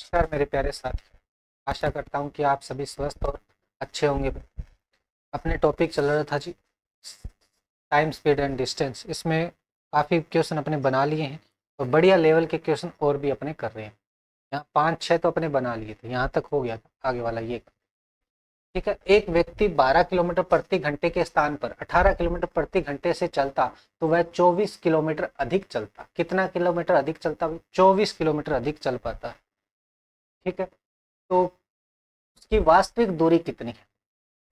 नमस्कार मेरे प्यारे साथी। आशा करता हूँ कि आप सभी स्वस्थ और अच्छे होंगे। अपने टॉपिक चल रहा था जी, टाइम स्पीड एंड डिस्टेंस। इसमें काफ़ी क्वेश्चन अपने बना लिए हैं और बढ़िया लेवल के क्वेश्चन और भी अपने कर रहे हैं। यहाँ 5-6 तो अपने बना लिए थे, यहाँ तक हो गया था। आगे वाला ये ठीक है। एक व्यक्ति 12 किलोमीटर प्रति घंटे के स्थान पर 18 किलोमीटर प्रति घंटे से चलता तो वह 24 किलोमीटर अधिक चलता। कितना किलोमीटर अधिक चलता? 24 किलोमीटर अधिक चल पाता है। ठीक है, तो उसकी वास्तविक दूरी कितनी है?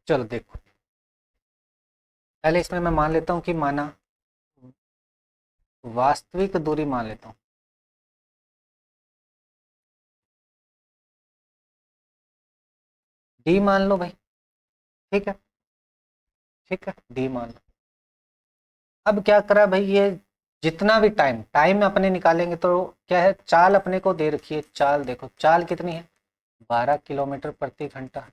चलो देखो, पहले इसमें मैं मान लेता हूं कि माना वास्तविक दूरी मान लेता हूं। डी मान लो भाई। ठीक है, ठीक है, डी मान लो। अब क्या करा भाई, ये जितना भी टाइम टाइम अपने निकालेंगे तो क्या है, चाल अपने को दे रखी है। चाल देखो, चाल कितनी है? 12 किलोमीटर प्रति घंटा।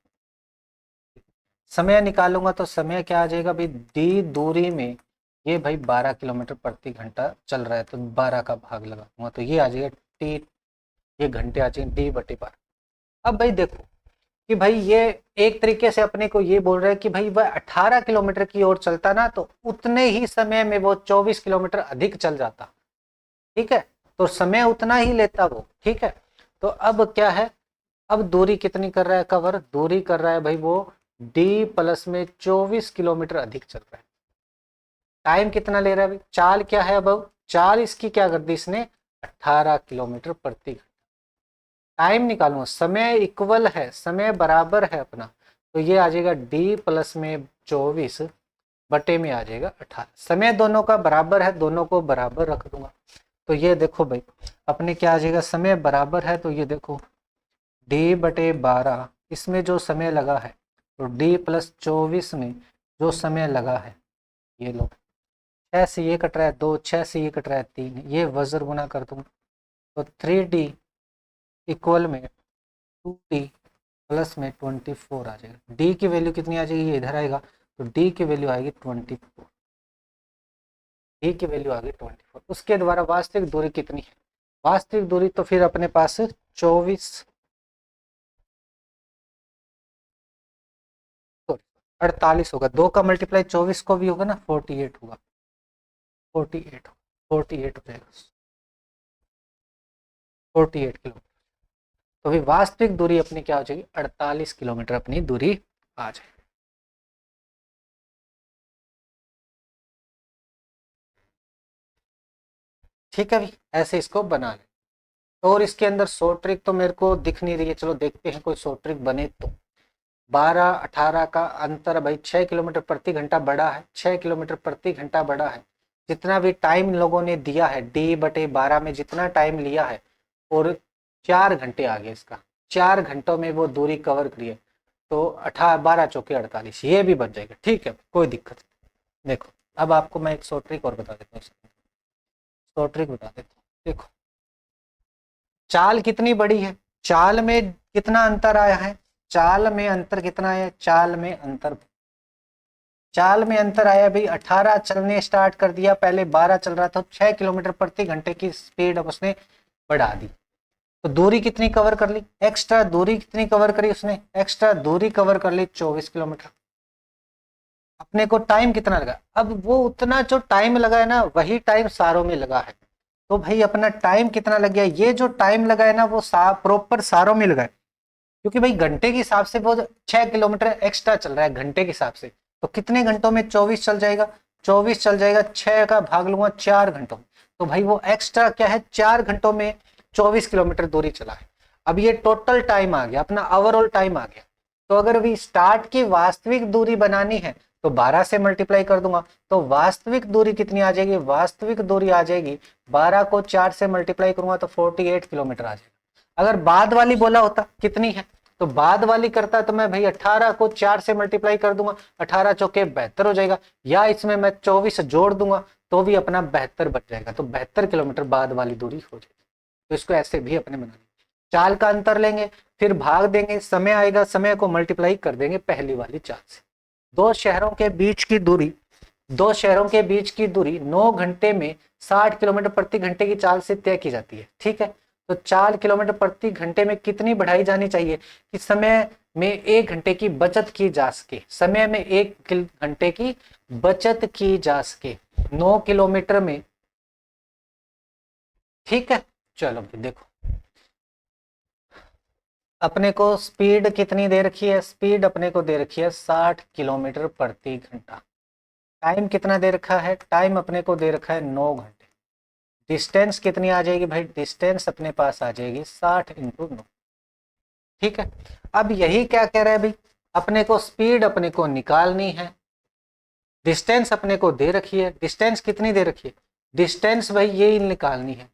समय निकालूंगा तो समय क्या आ जाएगा भाई, डी दूरी में ये भाई 12 किलोमीटर प्रति घंटा चल रहा है तो 12 का भाग लगाऊंगा तो ये आ जाएगा टी। ये घंटे आ जाएंगे डी/12। अब भाई देखो कि भाई ये एक तरीके से अपने को ये बोल रहा है कि भाई वह 18 किलोमीटर की ओर चलता ना तो उतने ही समय में वो 24 किलोमीटर अधिक चल जाता। ठीक है, तो समय उतना ही लेता वो। ठीक है, तो अब क्या है, अब दूरी कितनी कर रहा है कवर? दूरी कर रहा है भाई वो डी प्लस में 24 किलोमीटर अधिक चल रहा है। टाइम कितना ले रहा है भाई? चाल क्या है? अब चाल इसकी क्या कर दी इसने? 18 किलोमीटर प्रति घंटा। टाइम निकालूंगा, समय इक्वल है, समय बराबर है अपना, तो ये आ जाएगा डी प्लस में 24 बटे में आ जाएगा 18। समय दोनों का बराबर है, दोनों को बराबर रख दूंगा तो ये देखो भाई अपने क्या आ जाएगा, समय बराबर है तो ये देखो डी/12 इसमें जो समय लगा है तो डी प्लस 24 में जो समय लगा है, ये लो 6 से ये कट रहा है 2, 6 से ये कट रहा है 3, ये वज्र गुना कर दूंगा तो 3D इक्वल में 2D प्लस में 24 आ जाएगा। डी की वैल्यू कितनी आ जाएगी? ये इधर आएगा तो डी की वैल्यू आएगी 24। डी की वैल्यू आ गई 24। उसके द्वारा वास्तविक दूरी कितनी है? वास्तविक दूरी तो फिर अपने पास 24 48 होगा। 2 का मल्टीप्लाई 24 को भी होगा ना, 48 होगा। 48 48 हो जाएगा, 48 किलोमीटर। तो भी वास्तविक दूरी अपनी क्या हो जाएगी? 48 किलोमीटर अपनी दूरी आ जाएगी। ठीक है भी, ऐसे इसको बना ले। और इसके अंदर शॉर्ट ट्रिक तो मेरे को दिख नहीं रही है, चलो देखते हैं कोई शॉर्ट ट्रिक बने तो। 12-18 का अंतर भाई 6 किलोमीटर प्रति घंटा बड़ा है, 6 किलोमीटर प्रति घंटा बड़ा है। जितना भी टाइम लोगों ने दिया है डी/12 में जितना टाइम लिया है और 4 घंटे आ गए इसका, 4 घंटों में वो दूरी कवर करी है तो 12 चौके 48 ये भी बन जाएगा। ठीक है, कोई दिक्कत नहीं। देखो अब आपको मैं एक शॉर्ट ट्रिक और बता देता हूँ, शॉर्ट ट्रिक बता देता हूँ। देखो चाल कितनी बड़ी है, चाल में कितना अंतर आया है? चाल में अंतर कितना है? चाल में अंतर आया भाई 18 चलने स्टार्ट कर दिया, पहले 12 चल रहा था, 6 किलोमीटर प्रति घंटे की स्पीड अब उसने बढ़ा दी तो दूरी कितनी कवर कर ली? एक्स्ट्रा दूरी कितनी कवर करी उसने? एक्स्ट्रा दूरी कवर कर ली 24 किलोमीटर। अपने को टाइम कितना लगा? अब वो उतना जो टाइम लगा है ना वही टाइम सारों में लगा है तो भाई अपना टाइम कितना लग गया? ये जो टाइम लगा है ना वो प्रॉपर सारों में लगा है, क्योंकि भाई घंटे के हिसाब से वो 6 किलोमीटर एक्स्ट्रा चल रहा है घंटे के हिसाब से तो कितने घंटों में 24 चल जाएगा? 24 चल जाएगा, 6 का भाग लूंगा 4 घंटों में तो भाई वो एक्स्ट्रा क्या है, 4 घंटों में 24 किलोमीटर दूरी चला है। अब ये टोटल टाइम आ गया, अपना ओवरऑल टाइम आ गया। तो अगर अभी स्टार्ट की वास्तविक दूरी बनानी है तो 12 से मल्टीप्लाई कर दूंगा तो वास्तविक दूरी कितनी आ जाएगी? वास्तविक दूरी आ जाएगी 12 को 4 से मल्टीप्लाई करूंगा तो 48 किलोमीटर आ जाएगा। अगर बाद वाली बोला होता कितनी है तो बाद वाली करता तो मैं भाई 18 को 4 से मल्टीप्लाई कर दूंगा, 18 चौके 72 हो जाएगा, या इसमें मैं 24 जोड़ दूंगा तो भी अपना 72 बच जाएगा तो 72 किलोमीटर बाद वाली दूरी हो जाएगी। तो इसको ऐसे भी अपने बना, चाल का अंतर लेंगे फिर भाग देंगे, समय आएगा समय को मल्टीप्लाई कर देंगे पहली वाली चाल से। दो शहरों के बीच की दूरी, 9 घंटे में 60 किलोमीटर प्रति घंटे की चाल से तय की जाती है। ठीक है, तो 4 किलोमीटर प्रति घंटे में कितनी बढ़ाई जानी चाहिए कि समय में 1 घंटे की बचत की जा सके, समय में 1 घंटे की बचत की जा सके 9 किलोमीटर में। ठीक है, चलो देखो अपने को स्पीड कितनी दे रखी है, स्पीड अपने को दे रखी है 60 किलोमीटर प्रति घंटा। टाइम कितना दे रखा है, टाइम अपने को दे रखा है 9 घंटे। डिस्टेंस कितनी आ जाएगी भाई, डिस्टेंस अपने पास आ जाएगी 60 × 9। ठीक है, अब यही क्या कह रहा है भाई, अपने को स्पीड अपने को निकालनी है, डिस्टेंस अपने को दे रखी है। डिस्टेंस कितनी दे रखी है, डिस्टेंस भाई यही निकालनी है,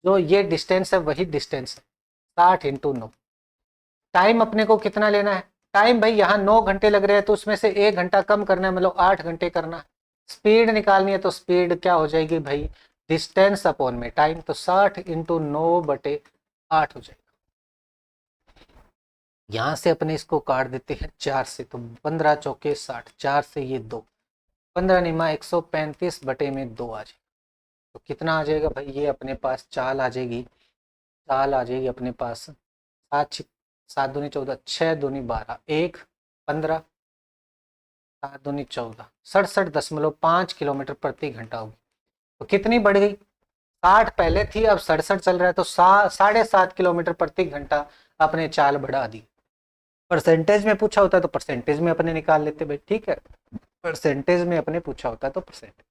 जो ये डिस्टेंस है वही डिस्टेंस है 60 × 9। टाइम अपने को कितना लेना है, टाइम भाई यहाँ 9 घंटे लग रहे हैं तो उसमें से 1 घंटा कम करना है, मतलब 8 घंटे करना है। स्पीड निकालनी है तो स्पीड क्या हो जाएगी भाई, डिस्टेंस अपॉन में टाइम, तो 60 × 9/8 हो जाएगा। यहां से अपने इसको काट देते हैं 4 से, तो 15 चौके 60, 4 से ये 2, 15 निमा 135/2 आ जाएगा। तो कितना आ जाएगा भाई, ये अपने पास चाल आ जाएगी, चाल आ जाएगी अपने पास 7 दूनी 14, 6 दूनी 12, 1 15, 7 दूनी 14, 67.5 किलोमीटर प्रति घंटा होगी। तो कितनी बढ़ गई, 60 पहले थी अब 67 चल रहा है, तो 7.5 किलोमीटर प्रति घंटा अपने चाल बढ़ा दी। परसेंटेज में पूछा होता तो परसेंटेज में अपने निकाल लेते भाई। ठीक है, परसेंटेज में अपने पूछा होता तो परसेंटेज,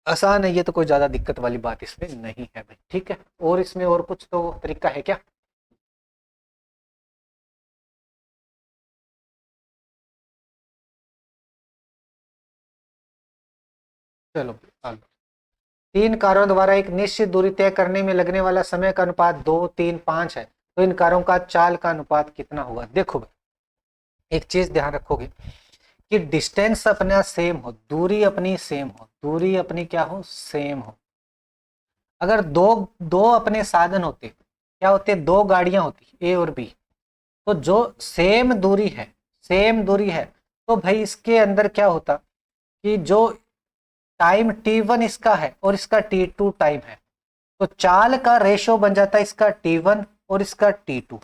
आसान है ये, तो कोई ज्यादा दिक्कत वाली बात इसमें नहीं है भाई। ठीक है, और इसमें और कुछ तो तरीका है क्या, चलो आगे। 3 कारों द्वारा एक निश्चित दूरी तय करने में लगने वाला समय का अनुपात 2, 3, 5 है, तो इन कारों का चाल का अनुपात कितना होगा। देखो भाई एक चीज ध्यान रखोगे कि डिस्टेंस अपना सेम हो, दूरी अपनी सेम हो, दूरी अपनी क्या हो, सेम हो। अगर दो दो अपने साधन होते, क्या होते, 2 गाड़ियां होती ए और बी, तो जो सेम दूरी है, सेम दूरी है, तो भाई इसके अंदर क्या होता कि जो टाइम t1 इसका है और इसका t2 टाइम है, तो चाल का रेशो बन जाता है इसका t1 और इसका t2,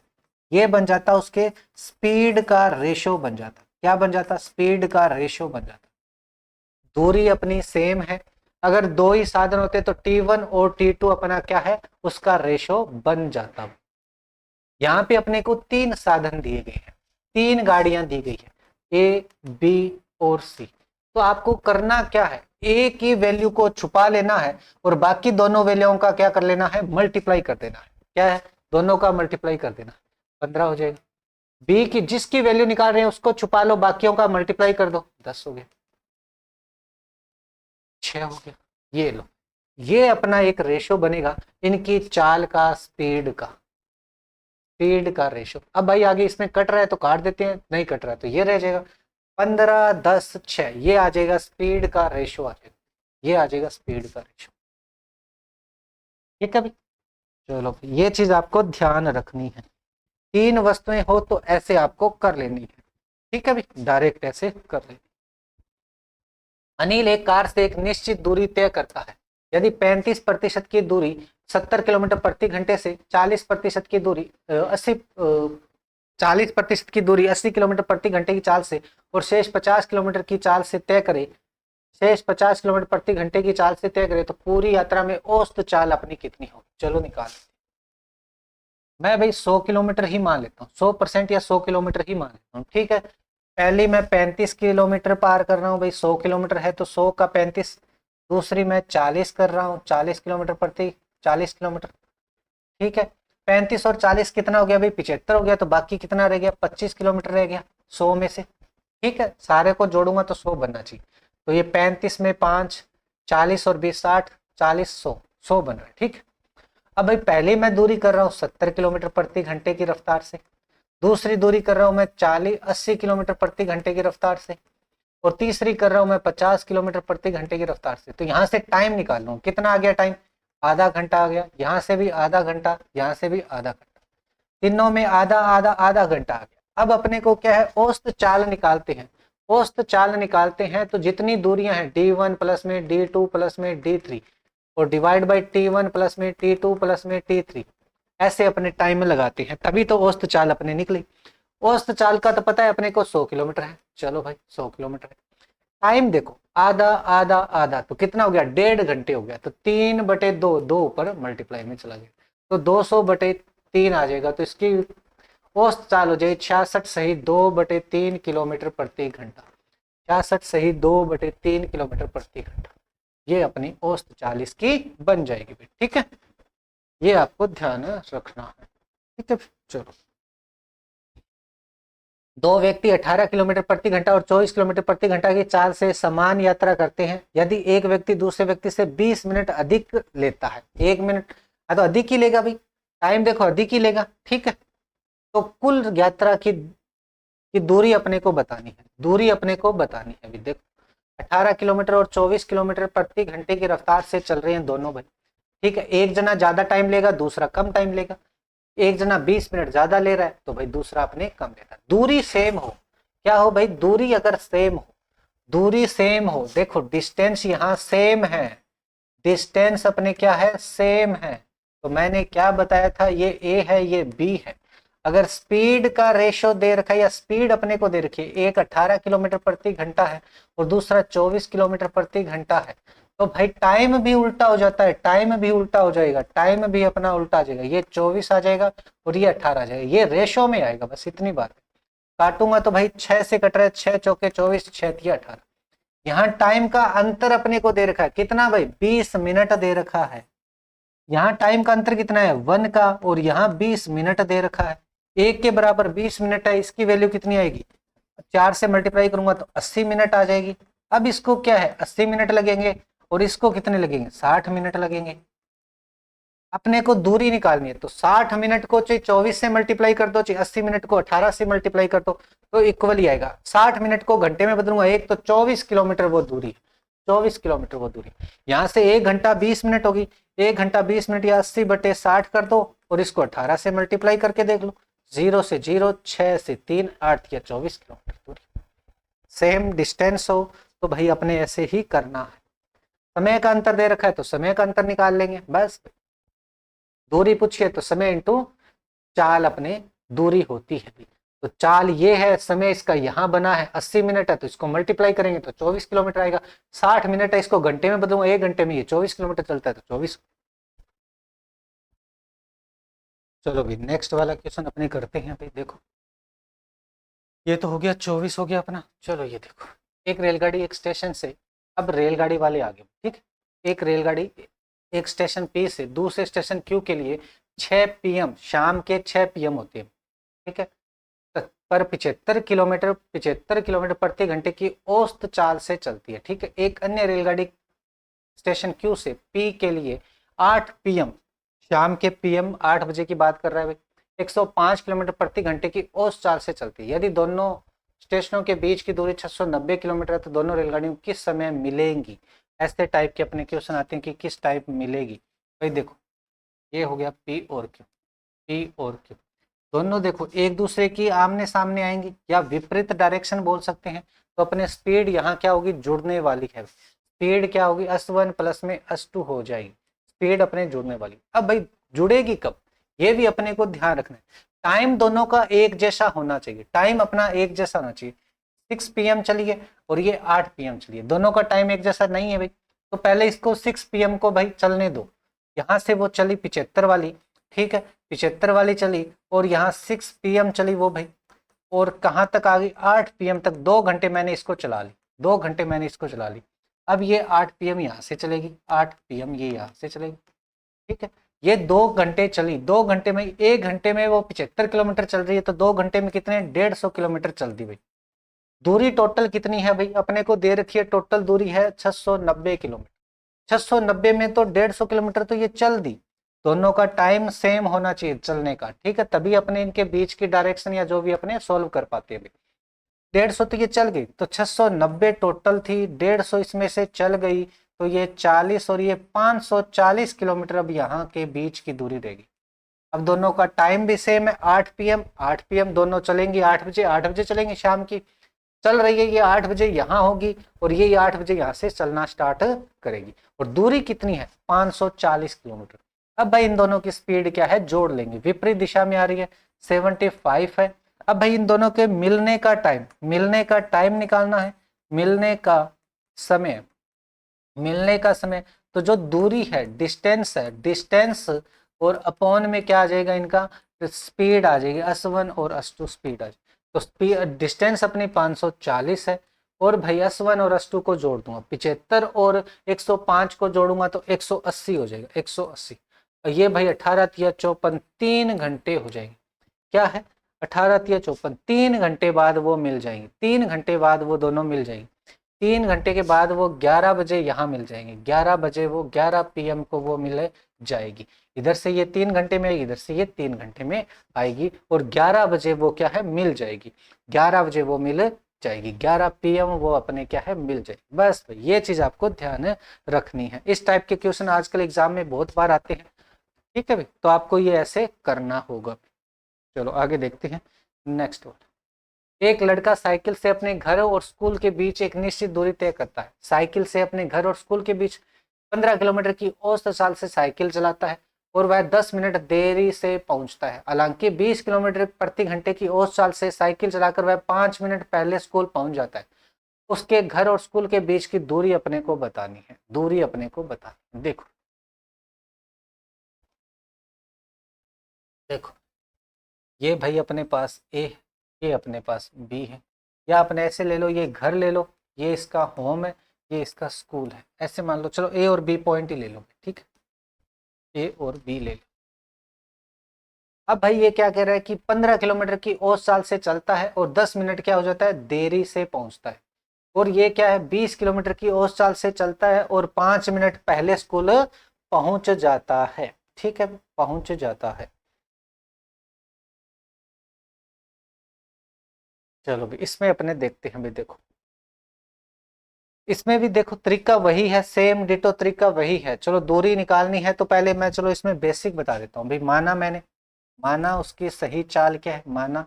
ये बन जाता उसके स्पीड का रेशो बन जाता। क्या बन जाता, स्पीड का रेशो बन जाता। दूरी अपनी सेम है, अगर 2 ही साधन होते तो t1 और t2 अपना क्या है, उसका रेशो बन जाता। यहाँ पे अपने को 3 साधन दिए गए हैं, 3 गाड़ियां दी गई है, ए बी और सी। तो आपको करना क्या है, ए की वैल्यू को छुपा लेना है और बाकी दोनों वैल्यूओं का क्या कर लेना है, मल्टीप्लाई कर देना है। क्या है, दोनों का मल्टीप्लाई कर देना, 15 हो जाएगा। बी की जिसकी वैल्यू निकाल रहे हैं उसको छुपा लो, बाकियों का मल्टीप्लाई कर दो, 10 हो गया, 6 हो गया। ये लो, ये अपना एक रेशो बनेगा इनकी चाल का, स्पीड का, स्पीड का रेशो। अब भाई आगे इसमें कट रहा है तो काट देते हैं, नहीं कट रहा है तो ये रह जाएगा 15, 10, 6, ये आ जाएगा स्पीड का रेशो, आ जाएगा, ये आ जाएगा स्पीड का रेशो। ये कभी, चलो ये चीज आपको ध्यान रखनी है, 3 वस्तुएं हो तो ऐसे आपको कर लेनी है। ठीक है भाई, डायरेक्ट ऐसे कर लेनी। अनिल एक कार से एक निश्चित दूरी तय करता है, यदि 35% की दूरी 70 किलोमीटर प्रति घंटे से 40% की दूरी 40% की दूरी 80 किलोमीटर प्रति घंटे की चाल से और शेष 50 किलोमीटर की चाल से तय करे, शेष 50 किलोमीटर प्रति घंटे की चाल से तय करे, तो पूरी यात्रा में औसत चाल अपनी कितनी होगी। चलो निकाल, मैं भाई 100 किलोमीटर ही मान लेता हूँ, 100% या 100 किलोमीटर ही मान लेता हूँ। ठीक है, पहली मैं 35 किलोमीटर पार कर रहा हूँ भाई, 100 किलोमीटर है तो 100 का 35, दूसरी मैं 40 कर रहा हूँ, 40 किलोमीटर प्रति 40 किलोमीटर। ठीक है, 35 और 40 कितना हो गया भाई, 75 हो गया, तो बाकी कितना रह गया, 25 किलोमीटर रह गया 100 में से। ठीक है, सारे को जोड़ूंगा तो 100 बनना चाहिए, तो ये 35 में 5, 40 और 20 60, 40 100 बन रहा है। ठीक, अब भाई पहले मैं दूरी कर रहा हूँ 70 किलोमीटर प्रति घंटे की रफ्तार से, दूसरी दूरी कर रहा हूँ मैं 80 किलोमीटर प्रति घंटे की रफ्तार से, और तीसरी कर रहा हूँ मैं 50 किलोमीटर प्रति घंटे की रफ्तार से। तो यहाँ से टाइम निकाल लूँ, कितना आ गया टाइम, आधा घंटा आ गया, यहाँ से भी आधा घंटा, यहाँ से भी आधा घंटा, तीनों में आधा आधा आधा घंटा आ गया। अब अपने को क्या है, औसत चाल निकालते हैं। औसत चाल निकालते हैं तो जितनी दूरियां हैं D1 प्लस में D2 प्लस में D3, और डिवाइड बाई T1 प्लस में T2 प्लस में T3, ऐसे अपने टाइम लगाते हैं, तभी तो औसत चाल अपने निकली। औसत चाल का तो पता है अपने को 100 किलोमीटर है, चलो भाई 100 किलोमीटर है। टाइम देखो आधा आधा आधा, तो कितना हो गया, 1.5 घंटे हो गया, तो 3/2, 2 ऊपर मल्टीप्लाई में चला गया, तो 200/3 आ जाएगा। तो इसकी औसत चाल हो जाएगी 66 सही 2/3 किलोमीटर प्रति घंटा, 66 सही 2/3 किलोमीटर प्रति घंटा, ये अपनी औसत चाल इसकी बन जाएगी। ठीक है, ये आपको ध्यान रखना है। ठीक है, चलो। दो व्यक्ति 18 किलोमीटर प्रति घंटा और 24 किलोमीटर प्रति घंटा की चाल से समान यात्रा करते हैं। यदि एक व्यक्ति दूसरे व्यक्ति से 20 मिनट अधिक लेता है, 1 मिनट तो अधिक ही लेगा भाई, टाइम देखो अधिक ही लेगा। ठीक है, तो कुल यात्रा की दूरी अपने को बतानी है, दूरी अपने को बतानी है। अभी देखो 18 किलोमीटर और 24 किलोमीटर प्रति घंटे की रफ्तार से चल रहे हैं दोनों भाई। ठीक है, एक जना ज्यादा टाइम लेगा, दूसरा कम टाइम लेगा। एक जना 20 मिनट ज्यादा ले रहा है तो भाई दूसरा अपने कम ले रहा है। दूरी सेम हो, क्या हो भाई, दूरी अगर सेम हो, दूरी सेम हो, देखो डिस्टेंस यहाँ सेम है, डिस्टेंस अपने क्या है, सेम है। तो मैंने क्या बताया था, ये ए है ये बी है। अगर स्पीड का रेशो दे रखा है या स्पीड अपने को दे रखी है, एक 18 किलोमीटर प्रति घंटा है और दूसरा 24 किलोमीटर प्रति घंटा है, तो भाई टाइम भी उल्टा हो जाता है, टाइम भी उल्टा हो जाएगा, टाइम भी अपना उल्टा आ जाएगा। ये 24 आ जाएगा और ये 18 आ जाएगा, ये रेशो में आएगा, बस इतनी बात है। काटूंगा तो भाई 6 से कट रहा है, 6 चौके 24, 6 तिया 18। यहाँ टाइम का अंतर अपने को दे रखा है कितना भाई, 20 मिनट दे रखा है। यहाँ टाइम का अंतर कितना है, 1 का, और यहाँ 20 मिनट दे रखा है। 1 के बराबर 20 मिनट है, इसकी वैल्यू कितनी आएगी, 4 से मल्टीप्लाई करूंगा तो 80 मिनट आ जाएगी। अब इसको क्या है, 80 मिनट लगेंगे और इसको कितने लगेंगे, 60 मिनट लगेंगे। अपने को दूरी निकालनी है, तो 60 मिनट को चाहे 24 से मल्टीप्लाई कर दो, चाहे 80 मिनट को 18 से मल्टीप्लाई कर दो, तो इक्वल ही आएगा। 60 मिनट को घंटे में बदलूंगा एक, तो 24 किलोमीटर वो दूरी, 24 किलोमीटर वो दूरी। यहाँ से 1 घंटा 20 मिनट होगी, 1 घंटा 20 मिनट या 80/60 कर दो और इसको 18 से मल्टीप्लाई करके देख लो, 0 से 0, 6 से 3, 8 या 24 किलोमीटर दूरी। सेम डिस्टेंस हो तो भाई अपने ऐसे ही करना है। समय का अंतर दे रखा है तो समय का अंतर निकाल लेंगे बस। दूरी पूछिए तो समय इंटू चाल अपने दूरी होती है। तो चाल ये है, समय इसका यहाँ बना है, 80 मिनट है तो इसको मल्टीप्लाई करेंगे तो 24 किलोमीटर आएगा। 60 मिनट है, इसको घंटे में बदलूंगा, 1 घंटे में ये 24 किलोमीटर चलता है तो 24। चलो भाई नेक्स्ट वाला क्वेश्चन अपने करते हैं। भाई देखो ये तो हो गया 24 हो गया अपना। चलो ये देखो, एक रेलगाड़ी एक स्टेशन से, अब रेलगाड़ी वाले आ गए। ठीक, एक रेलगाड़ी एक स्टेशन पी से दूसरे स्टेशन क्यू के लिए 6 PM शाम के 6 PM होते हैं। ठीक है, पर 75 किलोमीटर प्रति घंटे की औसत चाल से चलती है। ठीक है, एक अन्य रेलगाड़ी स्टेशन क्यू से पी के लिए 8 PM शाम के PM 8 बजे की बात कर रहा है भाई, 105 किलोमीटर प्रति घंटे की औसत चाल से चलती है। यदि दोनों स्टेशनों के बीच की दूरी 690 किलोमीटर है तो दोनों रेलगाड़ियों किस समय मिलेंगी। ऐसे टाइप के अपने क्वेश्चन आते हैं कि किस टाइप मिलेगी। भाई देखो ये हो गया पी और क्यू, पी और क्यू दोनों देखो एक दूसरे की आमने सामने आएंगी या विपरीत डायरेक्शन बोल सकते हैं। तो अपने स्पीड यहाँ क्या होगी, जुड़ने वाली है। स्पीड क्या होगी, S1 प्लस में S2 हो जाएगी, स्पीड अपने जुड़ने वाली। अब भाई जुड़ेगी कब, ये भी अपने को ध्यान रखना है। टाइम दोनों का एक जैसा होना चाहिए, टाइम अपना एक जैसा होना चाहिए। 6 PM चलिए और ये 8 PM चलिए, दोनों का टाइम एक जैसा नहीं है भाई, तो पहले इसको 6 PM को भाई चलने दो। यहाँ से वो चली 75 वाली, ठीक है 75 वाली चली और यहाँ 6 PM चली वो भाई, और कहाँ तक आ गई 8 PM तक। 2 घंटे मैंने इसको चला ली, 2 घंटे मैंने इसको चला ली। अब ये 8 PM यहाँ से चलेगी, 8 PM ये यहाँ से चलेगी। ठीक है, ये 2 घंटे चली, 2 घंटे में 1 घंटे में वो 75 किलोमीटर चल रही है, तो 2 घंटे में कितने 150 किलोमीटर चल दी भाई। दूरी टोटल कितनी है भाई, अपने को दे रखी है टोटल दूरी है 690 किलोमीटर। 690 में तो 150 किलोमीटर तो ये चल दी। दोनों का टाइम सेम होना चाहिए चलने का, ठीक है, तभी अपने इनके बीच की डायरेक्शन या जो भी अपने सोल्व कर पाते हैं। 150 तो ये चल गई, तो 690 टोटल थी, 150 इसमें से चल गई, तो ये 40 और ये 540 किलोमीटर अब यहाँ के बीच की दूरी रहेगी। अब दोनों का टाइम भी सेम है, 8 PM दोनों चलेंगी 8 बजे, 8 बजे चलेंगी शाम की। चल रही है, ये 8 बजे यहाँ होगी और ये 8 बजे यहाँ से चलना स्टार्ट करेगी। और दूरी कितनी है? 540 किलोमीटर। अब भाई इन दोनों की स्पीड क्या है, जोड़ लेंगे। विपरीत दिशा में आ रही है, 75 है। अब भाई इन दोनों के मिलने का टाइम, मिलने का टाइम निकालना है, मिलने का समय, मिलने का समय। तो जो दूरी है, डिस्टेंस है, डिस्टेंस और अपॉन में क्या आ जाएगा इनका, स्पीड आ जाएगी, S1 और S2 स्पीड आ जाएगी। तो स्पीड, डिस्टेंस अपनी 540 है और भाई S1 और S2 को जोड़ दूंगा, 75 और 105 को जोड़ूंगा तो 180 हो जाएगा, 180। और ये भाई 18 तिया 54, 3 घंटे हो जाएंगे। क्या है, 18 तिया 54, 3 घंटे बाद वो मिल जाएंगे, 3 घंटे बाद वो दोनों मिल जाएंगे। 3 घंटे के बाद वो 11 बजे यहाँ मिल जाएंगे, 11 बजे वो 11 PM को वो मिल जाएगी। इधर से ये 3 घंटे में, इधर से ये 3 घंटे में आएगी और 11 बजे वो क्या है, मिल जाएगी। 11 बजे वो मिल जाएगी, 11 PM वो अपने क्या है, मिल जाएगी। बस ये चीज आपको ध्यान रखनी है। इस टाइप के क्वेश्चन आजकल एग्जाम में बहुत बार आते हैं। ठीक है भाई, तो आपको ये ऐसे करना होगा। चलो आगे देखते हैं नेक्स्ट वन। एक लड़का साइकिल से अपने घर और स्कूल के बीच एक निश्चित दूरी तय करता है। साइकिल से अपने घर और स्कूल के बीच 15 किलोमीटर की औसत चाल से साइकिल चलाता है और वह 10 मिनट देरी से पहुंचता है। हालांकि 20 किलोमीटर प्रति घंटे की औसत चाल से साइकिल चलाकर वह 5 मिनट पहले स्कूल पहुंच जाता है। उसके घर और स्कूल के बीच की दूरी अपने को बतानी है, दूरी अपने को बतानी है। देखो देखो, ये भाई अपने पास ए है, ये अपने पास बी है, या अपने ऐसे ले लो, ये घर ले लो, ये इसका होम है, ये इसका स्कूल है, ऐसे मान लो। चलो ए और बी पॉइंट ही ले लो, ठीक है, ए और बी ले लो। अब भाई ये क्या कह रहा है कि 15 किलोमीटर की औसत चाल से चलता है और 10 मिनट क्या हो जाता है, देरी से पहुंचता है। और ये क्या है, 20 किलोमीटर की औसत चाल से चलता है और 5 मिनट पहले स्कूल पहुंच जाता है। ठीक है, पहुंच जाता है। चलो भी इसमें अपने देखते हैं भी। देखो इसमें भी देखो तरीका वही है, सेम डिटो तरीका वही है। चलो दूरी निकालनी है तो पहले मैं, चलो इसमें बेसिक बता देता हूँ भाई। माना मैंने, माना उसकी सही चाल क्या है, माना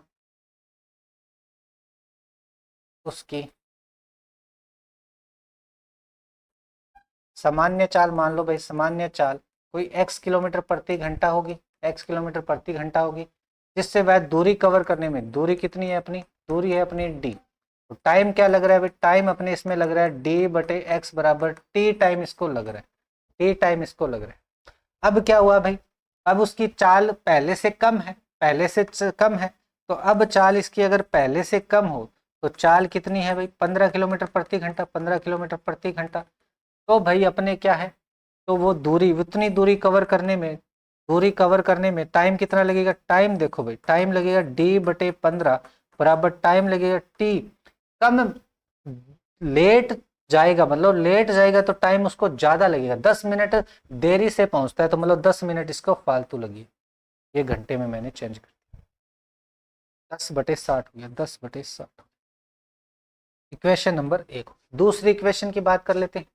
उसकी सामान्य चाल, मान लो भाई सामान्य चाल कोई x किलोमीटर प्रति घंटा होगी, x किलोमीटर प्रति घंटा होगी, जिससे वह दूरी कवर करने में, दूरी कितनी है अपनी, दूरी है अपनी d। तो टाइम क्या लग रहा है भाई, टाइम अपने इसमें लग रहा है d/x बराबर t टाइम इसको लग रहा है, t टाइम इसको लग रहा है। अब क्या हुआ भाई, अब उसकी चाल पहले से कम है, पहले से कम है। तो अब चाल इसकी अगर पहले से कम हो तो चाल कितनी है भाई, 15 किलोमीटर प्रति घंटा, 15 किलोमीटर प्रति घंटा। तो भाई अपने क्या है, तो वो दूरी, उतनी दूरी कवर करने में, दूरी कवर करने में टाइम कितना लगेगा, टाइम देखो भाई, टाइम लगेगा d/15 बराबर टाइम लगेगा t। कम लेट जाएगा, मतलब लेट जाएगा तो टाइम उसको ज्यादा लगेगा। 10 मिनट देरी से पहुंचता है तो मतलब 10 मिनट इसको फालतू लगी। ये घंटे में मैंने चेंज कर दिया, 10/60 हो गया, 10/60। Equation number 1। दूसरी इक्वेशन की बात कर लेते हैं।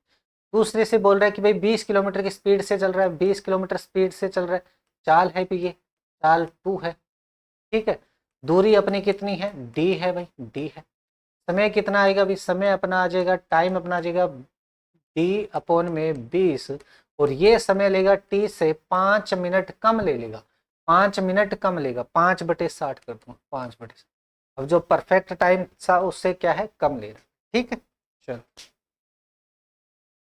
दूसरे से बोल रहा है कि भाई 20 किलोमीटर की स्पीड से चल रहा है, 20 किलोमीटर स्पीड से चल रहा है, चाल है भी, ये चाल 2 है। ठीक है, दूरी अपनी कितनी है, d है भाई, d है। समय कितना आएगा भाई, समय अपना आ जाएगा, टाइम अपना आ जाएगा d/20 और ये समय लेगा t से 5 मिनट कम ले लेगा, 5 मिनट कम लेगा, 5/60 कर दूंगा, 5/60। अब जो परफेक्ट टाइम था उससे क्या है, कम ले रहा। ठीक है, चलो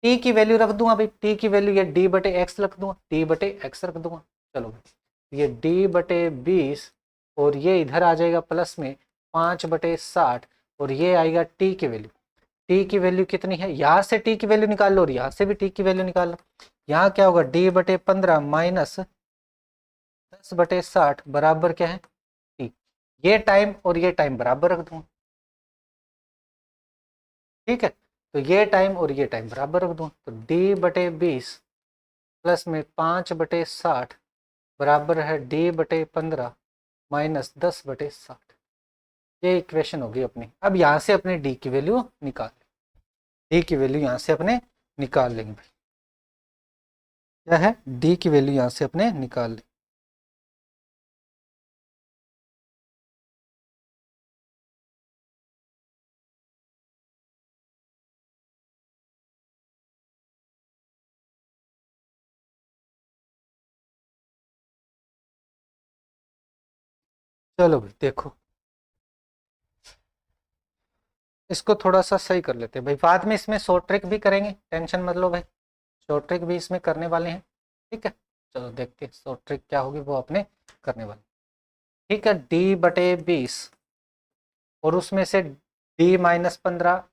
t की वैल्यू रख दूंगा भाई, t की वैल्यू ये d/x रख दूंगा, d/x रख दूंगा। चलो ये d/20 और ये इधर आ जाएगा प्लस में 5/60 और ये आएगा t की वैल्यू। t की वैल्यू कितनी है, यहाँ से t की वैल्यू निकाल लो और यहाँ से भी t की वैल्यू निकाल लो। यहाँ क्या होगा, d/15 माइनस 10/60 बराबर क्या है t। ये टाइम और ये टाइम बराबर रख दूंगा। ठीक है, तो ये टाइम और ये टाइम बराबर रख दूंगा, तो d/20 प्लस में 5/60 बराबर है d/15 माइनस 10/60। ये इक्वेशन होगी अपनी। अब यहाँ से अपने d की वैल्यू निकाल, d की वैल्यू यहाँ से अपने निकाल लेंगे भाई। क्या है, d की वैल्यू यहाँ से अपने निकाल लेंगे। चलो भाई देखो, इसको थोड़ा सा सही कर लेते हैं भाई, बाद में इसमें शॉर्ट ट्रिक भी करेंगे, टेंशन मत लो भाई, शॉर्ट ट्रिक भी इसमें करने वाले हैं। ठीक है, चलो देखते हैं शॉर्ट ट्रिक क्या होगी वो अपने करने वाले। ठीक है, D/20 और उसमें से D-15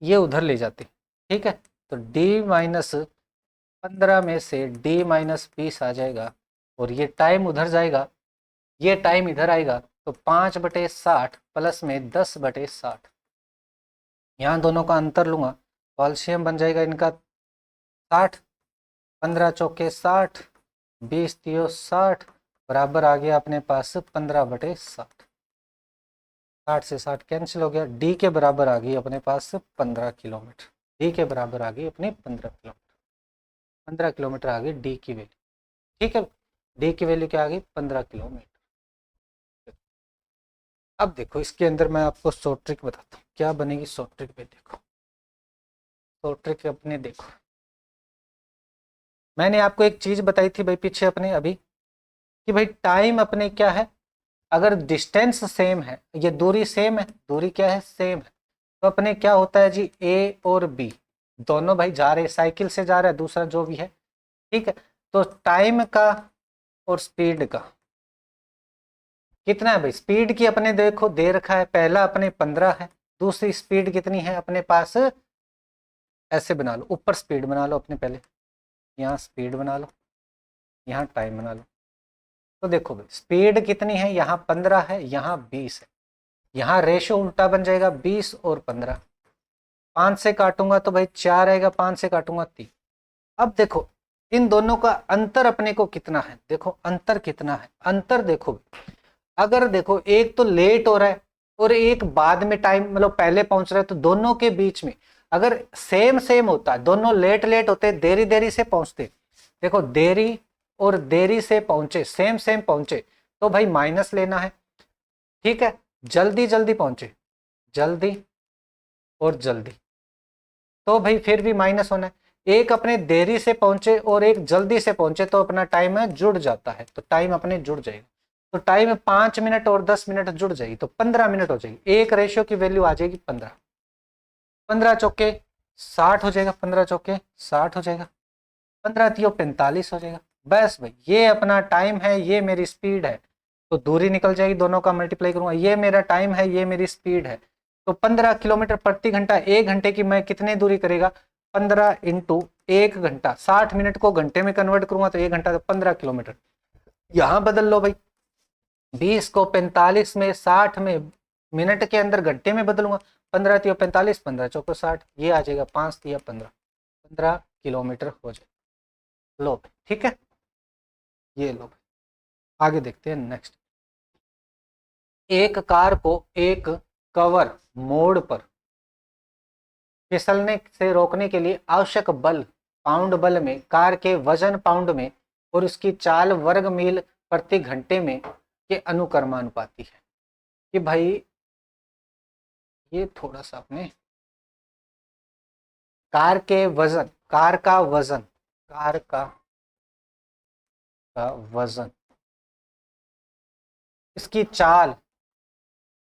ये उधर ले जाते। ठीक है, तो D-15 में से D-20 आ जाएगा, और ये टाइम उधर जाएगा, ये टाइम इधर आएगा, तो 5/60 प्लस में 10/60, यहाँ दोनों का अंतर लूंगा तो एलसीएम बन जाएगा इनका 60, 15 × 4 = 60, 20 × 3 = 60, बराबर आ गया अपने पास 15/60। 60 से 60 कैंसिल हो गया, डी के बराबर आ गई अपने पास 15 किलोमीटर, डी के बराबर आ गई अपनी 15 किलोमीटर, 15 किलोमीटर आ गई डी की वैल्यू। ठीक है, डी की वैल्यू क्या आ गई 15 किलोमीटर। अब देखो इसके अंदर मैं आपको शॉर्ट ट्रिक बताता हूँ क्या बनेगी शॉर्ट ट्रिक पे। देखो शॉर्ट ट्रिक अपने देखो, मैंने आपको एक चीज बताई थी भाई पीछे अपने अभी, कि भाई टाइम अपने क्या है, अगर डिस्टेंस सेम है, ये दूरी सेम है, दूरी क्या है सेम है, तो अपने क्या होता है जी, ए और बी दोनों भाई जा रहे, साइकिल से जा रहा है दूसरा जो भी है। ठीक है, तो टाइम का और स्पीड का कितना है भाई, स्पीड की अपने देखो दे रखा है, पहला अपने 15 है, दूसरी स्पीड कितनी है अपने पास, ऐसे बना लो, ऊपर स्पीड बना लो अपने पहले, यहाँ स्पीड बना लो, यहाँ टाइम बना लो। तो देखो भाई स्पीड कितनी है, यहाँ 15 है, यहाँ 20 है, यहाँ रेशो उल्टा बन जाएगा 20 और 15, 5 से काटूंगा तो भाई 4 आएगा, 5 से काटूंगा 3। अब देखो इन दोनों का अंतर अपने को कितना है, देखो अंतर कितना है, अंतर देखो, अगर देखो एक तो लेट हो रहा है और एक बाद में टाइम मतलब पहले पहुंच रहा है, तो दोनों के बीच में अगर सेम सेम होता है, दोनों लेट लेट होते, देरी देरी से पहुंचते, देखो देरी और देरी से पहुंचे, सेम सेम पहुंचे, तो भाई माइनस लेना है। ठीक है, जल्दी जल्दी पहुंचे, जल्दी और जल्दी, तो भाई फिर भी माइनस होना है। एक अपने देरी से पहुंचे और एक जल्दी से पहुंचे, तो अपना टाइम है जुड़ जाता है, तो टाइम अपने जुड़ जाएगा, तो टाइम 5 मिनट और 10 मिनट जुड़ जाएगी, तो 15 मिनट हो जाएगी, एक रेशियो की वैल्यू आ जाएगी 15, 15 × 4 = 60 हो जाएगा, 15 × 4 = 60 हो जाएगा, 15 × 3 = 45 हो जाएगा। बस भाई ये अपना टाइम है, ये मेरी स्पीड है, तो दूरी निकल जाएगी, दोनों का मल्टीप्लाई करूंगा, ये मेरा टाइम है, ये मेरी स्पीड है, तो 15 किलोमीटर प्रति घंटा, 1 घंटे की मैं कितने दूरी करेगा, 15 × 1 घंटा, 60 मिनट को घंटे में कन्वर्ट करूंगा तो 1 घंटा, तो 15 किलोमीटर। यहां बदल लो भाई, 20 को 45 में, 60 में, मिनट के अंदर घंटे में बदलूंगा, 15 × 3 = 45, 15 × 4 = 60, ये आ जाएगा 5 × 3 = 15, 15 किलोमीटर हो जाएगा। लो भाई ठीक है, ये लो भाई, आगे देखते हैं नेक्स्ट। एक कार को एक कवर मोड़ पर फिसलने से रोकने के लिए आवश्यक बल पाउंड बल में, कार के वजन पाउंड में और उसकी चाल वर्ग मील प्रति घंटे में के अनुक्रमानुपाती है। कि भाई ये थोड़ा सा अपने कार के वजन, कार का वजन, कार का वजन, इसकी चाल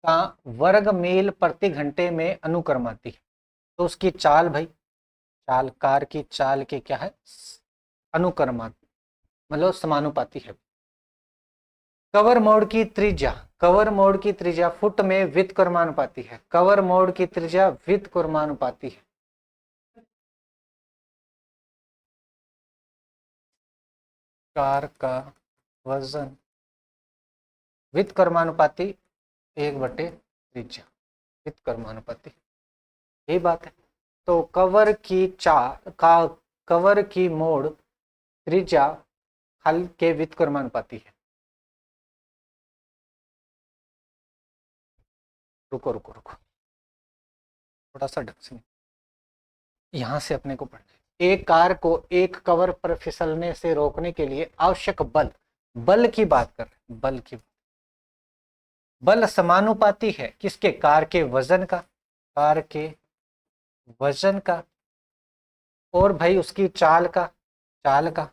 का वर्ग मील प्रति घंटे में अनुक्रमाती है, तो उसकी चाल भाई, चाल कार की चाल के क्या है अनुक्रमाती, मतलब समानुपाती है। कवर मोड की त्रिज्या, कवर मोड की त्रिज्या फुट में व्युत्क्रमानुपाती है, कवर मोड की त्रिज्या व्युत्क्रमानुपाती है। कार का वजन व्युत्क्रमानुपाती 1/त्रिज्या, व्युत्क्रमानुपाती, यही बात है। तो कवर की कवर की मोड त्रिज्या हल के व्युत्क्रमानुपाती है। रुको रुको रुको, थोड़ा सा ढंग से यहां से अपने को पढ़ना है। एक कार को एक कवर पर फिसलने से रोकने के लिए आवश्यक बल, बल की बात कर रहे हैं, बल की, बल समानुपाती है किसके, कार के वजन का, कार के वजन का, और भाई उसकी चाल का, चाल का।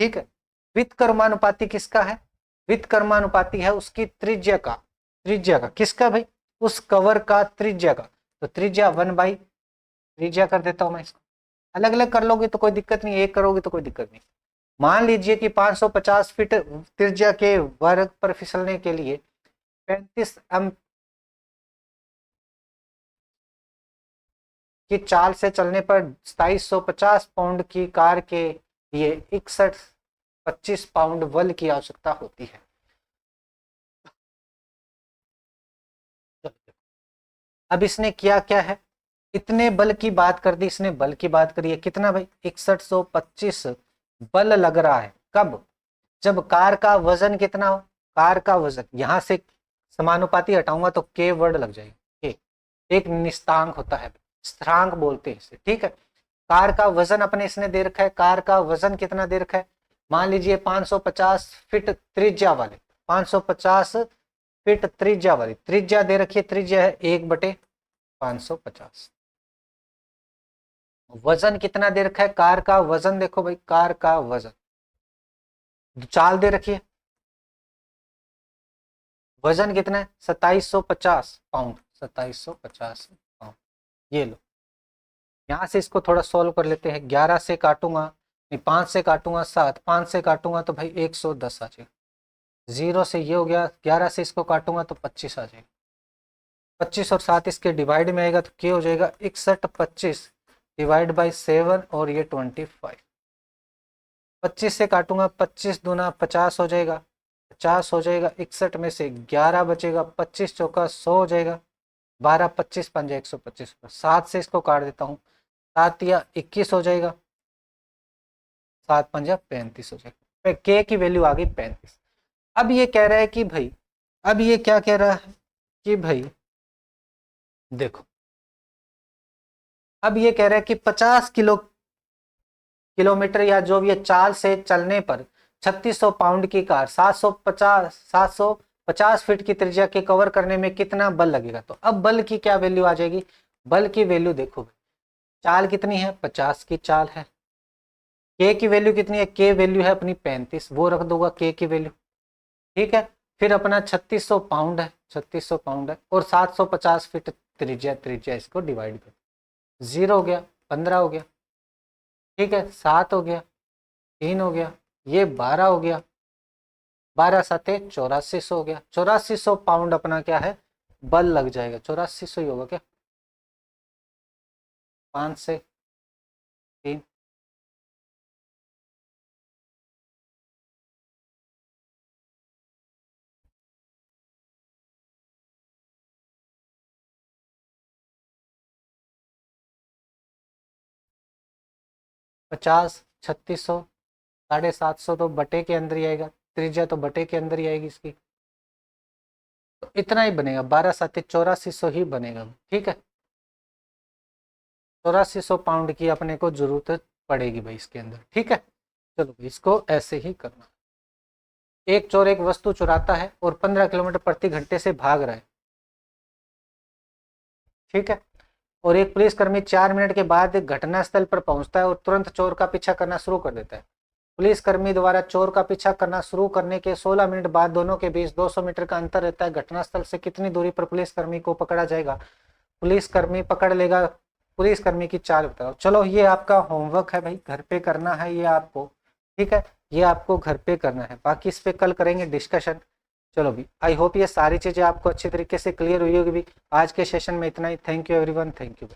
ठीक है, व्युत्क्रमानुपाती किसका है? व्युत्क्रमानुपाती है उसकी त्रिज्या का, किसका भाई? उस कवर का त्रिज्या का। तो त्रिज्या 1/, त्रिज्या कर देता हूं मैं इसको। अलग अलग कर लोगे तो कोई दिक्कत नहीं, एक करोगे तो कोई दिक्कत नहीं। मान लीजिए कि 550 फीट त्रिज्या के वर्ग पर फिसलने के लिए 35 की चाल से चलने पर 2750 पाउंड की कार के लिए 6125 पाउंड बल की आवश्यकता होती है। अब इसने किया क्या है, इतने बल की बात कर दी इसने, बल की बात करी है कितना भाई? 6125 बल लग रहा है। कब? जब कार का वजन कितना हो? कार का वजन यहां से समानुपाती हटाऊंगा तो के वर्ड लग जाएगी। एक निस्तांक होता है, स्थिरांक बोलते हैं इसे, ठीक है। कार का वजन अपने इसने दे रखा है, कार का वजन कितना दे रखा है? मान लीजिए 550 फीट त्रिज्या वाले, 550 फीट त्रिज्या वाली त्रिज्या दे रखी है, त्रिज्या है 1/550। वजन कितना दे रखा है? कार का वजन देखो भाई, कार का वजन चाल दे रखी है, वजन कितना है? 2750 पाउंड, 2750 पाउंड। ये लो, यहां से इसको थोड़ा सोल्व कर लेते हैं। 11 से काटूंगा, नहीं 5 से काटूंगा 7, 5 से काटूंगा तो भाई 110 आ जाएगा। 0 से ये हो गया, 11 से इसको काटूंगा तो 25 आ जाएगा। 25 और 7 इसके डिवाइड में आएगा तो क्या हो जाएगा? 6125 डिवाइड बाई 7 और ये 25। 25 से काटूंगा, 25 दूना 50 हो जाएगा, 50 हो जाएगा, 61 में से 11 बचेगा, 25 चौका 100 हो जाएगा, 12 25 पंजा 125। 7 से इसको काट देता हूँ, 7 या 21 हो जाएगा, 7 पंजा 35 हो जाएगा। के की वैल्यू आ गई 35। अब ये कह रहा है कि भाई, अब ये क्या कह रहा है कि भाई देखो, अब ये कह रहा है कि 50 किलोमीटर या जो भी है चाल से चलने पर 3600 पाउंड की कार 750 फीट की त्रिज्या के कवर करने में कितना बल लगेगा। तो अब बल की क्या वैल्यू आ जाएगी? बल की वैल्यू देखो, चाल कितनी है? 50 की चाल है। के की वैल्यू कितनी है? के वैल्यू है अपनी 35, वो रख दूंगा के की वैल्यू, ठीक है। फिर अपना 3600 पाउंड है, 3600 पाउंड है, और 750 फीट त्रिज्या, इसको डिवाइड कर, 0 हो गया, 15 हो गया, ठीक है, 7 हो गया, 3 हो गया, ये 12 हो गया, 12 7 8400 हो गया। 8400 पाउंड अपना क्या है? बल लग जाएगा। 8400 ही होगा क्या? 5 से 3, पचास, 3600, 750 तो बटे के अंदर ही आएगा, त्रिज्या तो बटे के अंदर ही आएगी इसकी, तो इतना ही बनेगा, 12 7 8400 ही बनेगा, ठीक है। 8400 पाउंड की अपने को जरूरत पड़ेगी भाई इसके अंदर, ठीक है। चलो इसको ऐसे ही करना। एक चोर एक वस्तु चुराता है और 15 किलोमीटर प्रति घंटे से भाग रहा है, ठीक है। और एक पुलिसकर्मी 4 मिनट के बाद घटनास्थल पर पहुंचता है और तुरंत चोर का पीछा करना शुरू कर देता है। पुलिसकर्मी द्वारा चोर का पीछा करना शुरू करने के 16 मिनट बाद दोनों के बीच 200 मीटर का अंतर रहता है। घटनास्थल से कितनी दूरी पर पुलिसकर्मी को पकड़ा जाएगा? पुलिसकर्मी पकड़ लेगा। पुलिसकर्मी की चाल बताओ। चलो ये आपका होमवर्क है भाई, घर पे करना है ये आपको, ठीक है। ये आपको घर पे करना है, बाकी इस पे कल करेंगे डिस्कशन। चलो भी, आई होप ये सारी चीजें आपको अच्छी तरीके से क्लियर हुई होगी भी। आज के सेशन में इतना ही। Thank you everyone, thank you.